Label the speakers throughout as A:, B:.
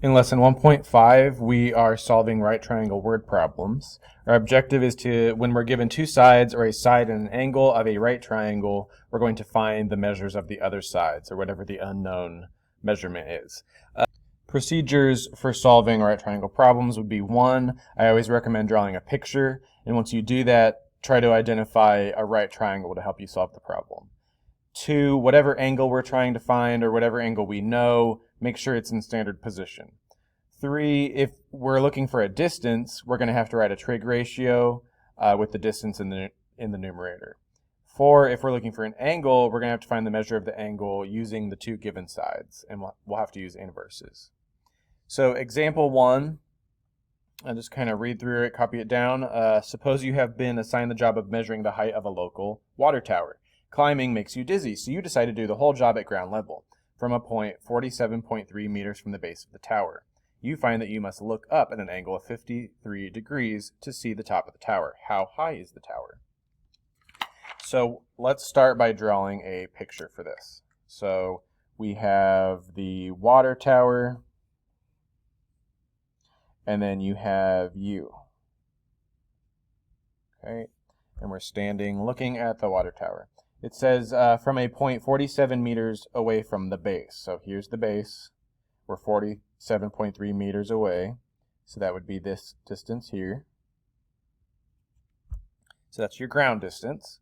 A: In lesson 1.5, we are solving right triangle word problems. Our objective is to, when we're given two sides or a side and an angle of a right triangle, we're going to find the measures of the other sides, or whatever the unknown measurement is. Procedures for solving right triangle problems would be: one, I always recommend drawing a picture, and once you do that, try to identify a right triangle to help you solve the problem. Two, whatever angle we're trying to find or whatever angle we know, make sure it's in standard position. Three, if we're looking for a distance, we're going to have to write a trig ratio with the distance in the numerator. Four, if we're looking for an angle, we're going to have to find the measure of the angle using the two given sides, and we'll have to use inverses. So example one, I'll just kind of read through it, copy it down. Suppose you have been assigned the job of measuring the height of a local water tower. Climbing makes you dizzy, so you decide to do the whole job at ground level, from a point 47.3 meters from the base of the tower. You find that you must look up at an angle of 53 degrees to see the top of the tower. How high is the tower? So let's start by drawing a picture for this. So we have the water tower, and then you have you. Okay, and we're standing looking at the water tower. It says from a point 47 meters away from the base. So here's the base. We're 47.3 meters away. So that would be this distance here. So that's your ground distance.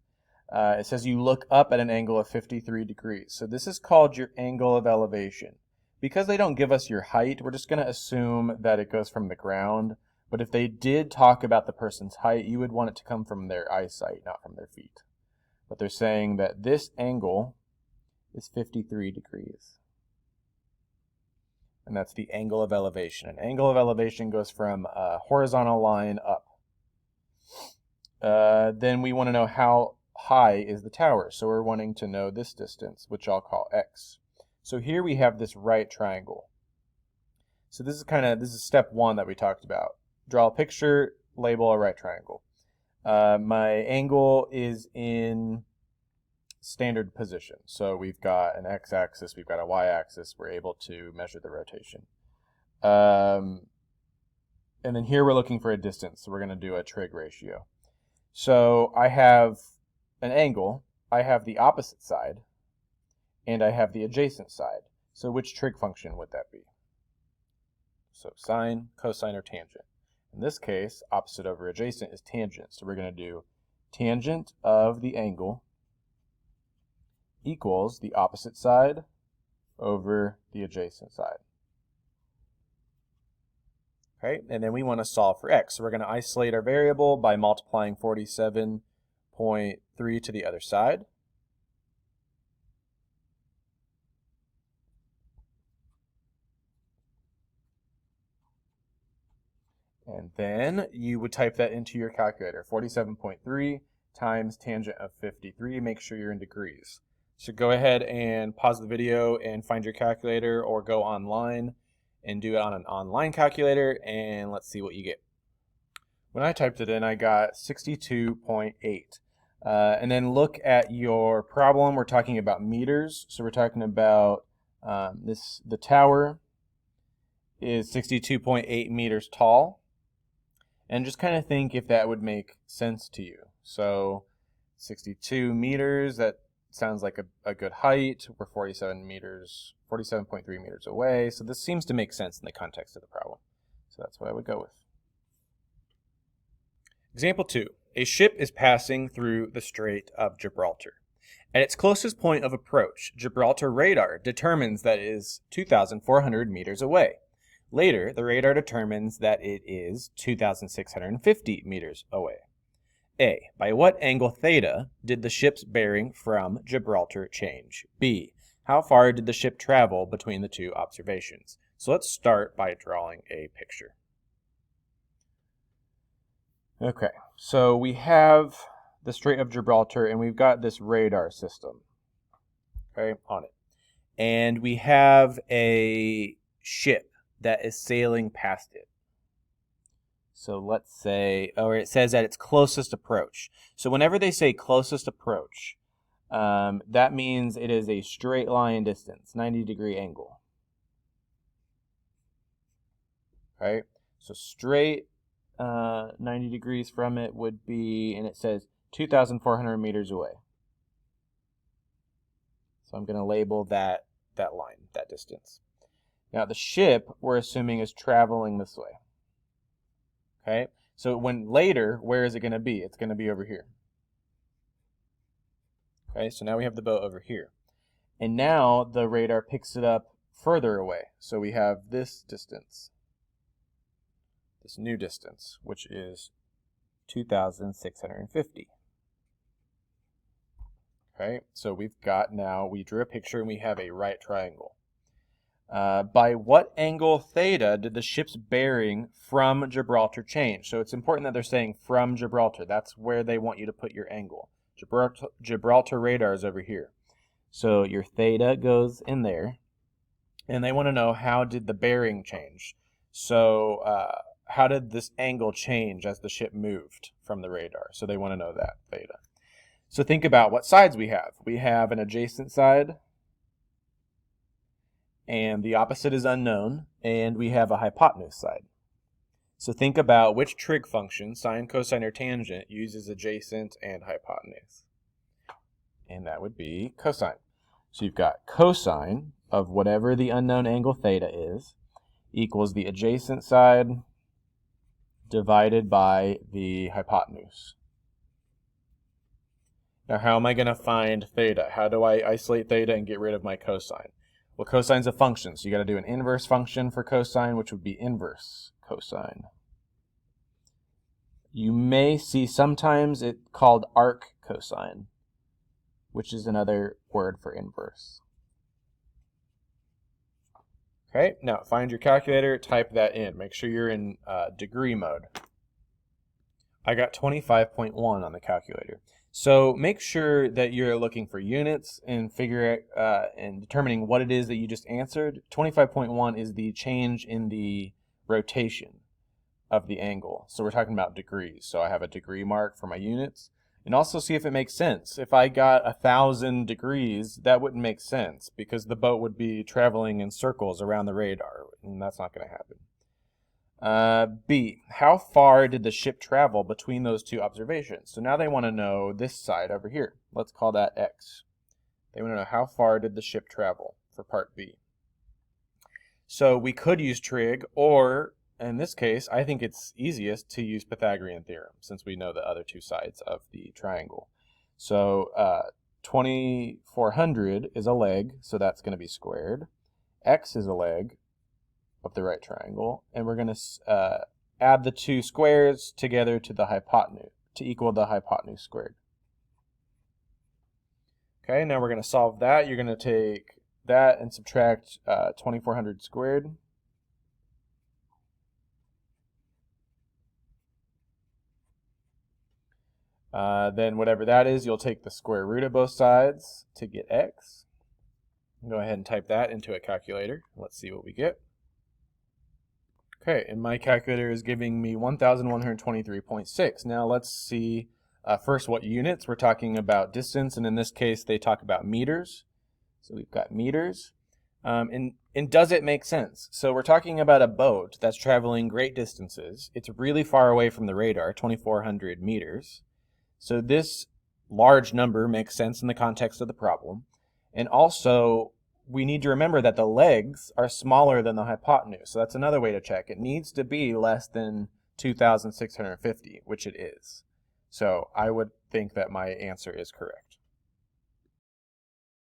A: It says you look up at an angle of 53 degrees. So this is called your angle of elevation. Because they don't give us your height, we're just going to assume that it goes from the ground. But if they did talk about the person's height, you would want it to come from their eyesight, not from their feet. But they're saying that this angle is 53 degrees. And that's the angle of elevation. An angle of elevation goes from a horizontal line up. Then we want to know how high is the tower. So we're wanting to know this distance, which I'll call x. So here we have this right triangle. So this is step one that we talked about. Draw a picture, label a right triangle. My angle is in standard position. So we've got an x-axis, we've got a y-axis. We're able to measure the rotation. And then here we're looking for a distance. So we're going to do a trig ratio. So I have an angle, I have the opposite side, and I have the adjacent side. So which trig function would that be? So sine, cosine, or tangent. In this case, opposite over adjacent is tangent. So we're going to do tangent of the angle equals the opposite side over the adjacent side. Okay, and then we want to solve for x. So we're going to isolate our variable by multiplying 47.3 to the other side. And then you would type that into your calculator. 47.3 times tangent of 53. Make sure you're in degrees. So go ahead and pause the video and find your calculator, or go online and do it on an online calculator, and let's see what you get. When I typed it in, I got 62.8. And then look at your problem. We're talking about meters. So we're talking about the tower is 62.8 meters tall. And just kind of think if that would make sense to you. So 62 meters, that sounds like a good height. We're 47.3 meters away. So this seems to make sense in the context of the problem. So that's what I would go with. Example 2. A ship is passing through the Strait of Gibraltar. At its closest point of approach, Gibraltar radar determines that it is 2,400 meters away. Later, the radar determines that it is 2,650 meters away. A. By what angle theta did the ship's bearing from Gibraltar change? B. How far did the ship travel between the two observations? So let's start by drawing a picture. Okay, so we have the Strait of Gibraltar, and we've got this radar system, okay, on it. And we have a ship that is sailing past it. So let's say, or it says at its closest approach. So whenever they say closest approach, that means it is a straight line distance, 90-degree angle. right? So straight 90 degrees from it would be, and it says 2,400 meters away. So I'm going to label that line, that distance. Now the ship, we're assuming, is traveling this way. Okay, so when later, where is it going to be? It's going to be over here. Okay, so now we have the boat over here. And now the radar picks it up further away. So we have this distance, this new distance, which is 2,650. Okay, so we've got now, we drew a picture and we have a right triangle. By what angle theta did the ship's bearing from Gibraltar change? So it's important that they're saying from Gibraltar. That's where they want you to put your angle. Gibraltar radar is over here. So your theta goes in there. And they want to know, how did the bearing change? So how did this angle change as the ship moved from the radar? So they want to know that, theta. So think about what sides we have. We have an adjacent side, and the opposite is unknown, and we have a hypotenuse side. So think about which trig function, sine, cosine, or tangent, uses adjacent and hypotenuse. And that would be cosine. So you've got cosine of whatever the unknown angle theta is equals the adjacent side divided by the hypotenuse. Now, how am I going to find theta? How do I isolate theta and get rid of my cosine? Well, cosine's a function, so you got to do an inverse function for cosine, which would be inverse cosine. You may see sometimes it called arc cosine, which is another word for inverse. Okay, now find your calculator, type that in. Make sure you're in degree mode. I got 25.1 on the calculator. So make sure that you're looking for units and and determining what it is that you just answered. 25.1 is the change in the rotation of the angle. So we're talking about degrees. So I have a degree mark for my units. And also see if it makes sense. If I got 1,000 degrees, that wouldn't make sense because the boat would be traveling in circles around the radar, and that's not going to happen. B, how far did the ship travel between those two observations? So now they want to know this side over here. Let's call that X. They want to know how far did the ship travel for part B. So we could use trig, or in this case, I think it's easiest to use Pythagorean theorem since we know the other two sides of the triangle. So 2,400 is a leg, so that's going to be squared. X is a leg of the right triangle, and we're going to add the two squares together to the hypotenuse to equal the hypotenuse squared. Okay, now we're going to solve that. You're going to take that and subtract 2,400 squared. Then whatever that is, you'll take the square root of both sides to get x. Go ahead and type that into a calculator. Let's see what we get. Okay, and my calculator is giving me 1,123.6. Now let's see first what units. We're talking about distance, and in this case they talk about meters. So we've got meters. And does it make sense? So we're talking about a boat that's traveling great distances. It's really far away from the radar, 2,400 meters. So this large number makes sense in the context of the problem. And also, we need to remember that the legs are smaller than the hypotenuse. So that's another way to check. It needs to be less than 2,650, which it is. So I would think that my answer is correct.